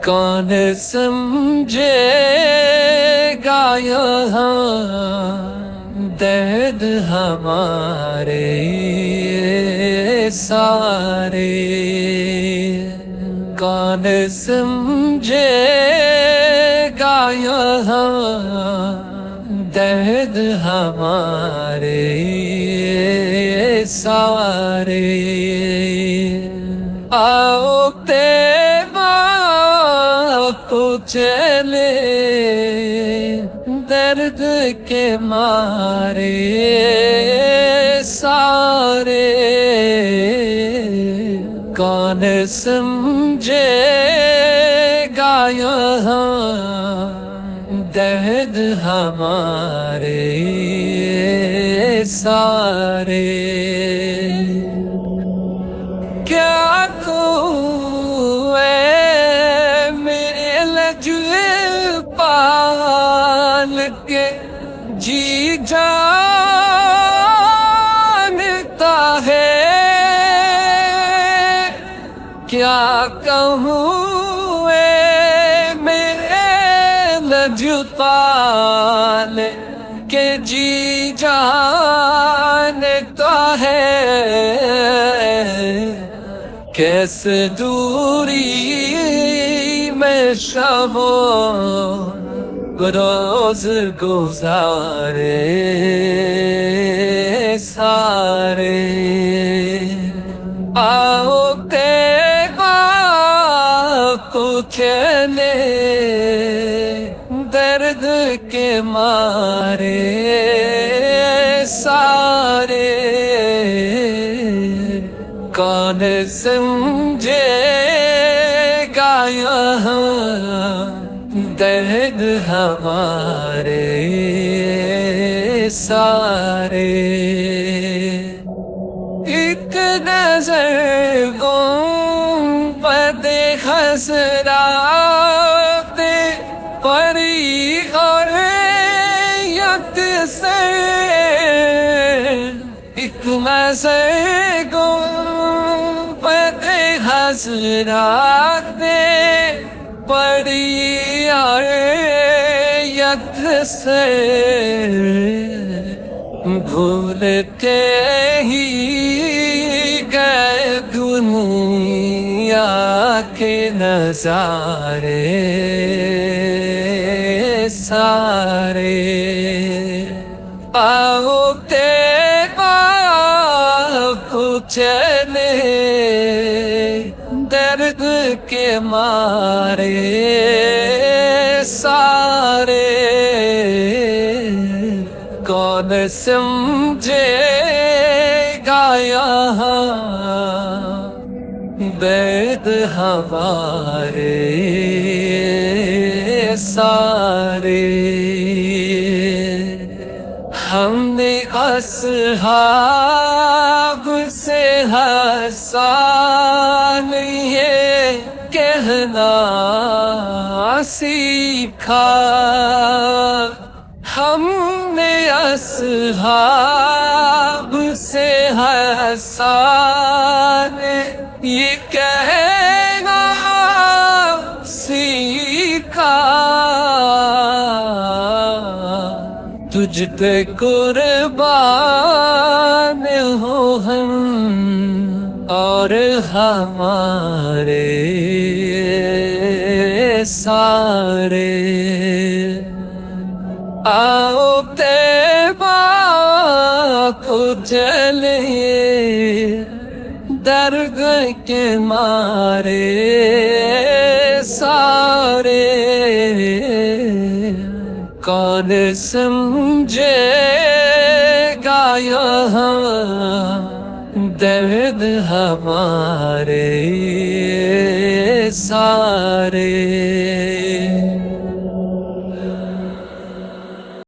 کون سمجھے گا یہاں درد ہمارے سارے، کون سمجھے گا یہاں درد ہمارے سارے۔ آؤ چلے درد کے مارے سارے، کون سمجھے گا یہاں درد ہمارے سارے۔ کیا پال کے جی جانتا ہے، کیا کہوں اے میرے لجپال کے جی جانتا ہے، کیسے دوری میں شب روز گزارے سارے۔ آؤ چلے درد کے مارے سارے، کون سمجھے گا یہاں درد ہمارے سارے۔ ایک نظر گنبد حسرات پری اور یکسر، ایک نظر گنبد حسرات پری اور یکسر، بھولتے ہی گئے دنیا کے نظارے سارے۔ آؤ چلے درد کے مارے سارے، کون سمجھے گا یہاں درد ہمارے سارے۔ ہم نے اصحاب سے حسان یہ کہنا سیکھا، ہم نے اصحاب سے حسان یہ کہنا سیکھا، تجھ پہ قربان ہو ہم اور ہمارے سارے۔ آؤ کو چلے درد کے مارے سارے، کون سمجھے گا یہاں درد ہمارے سارے۔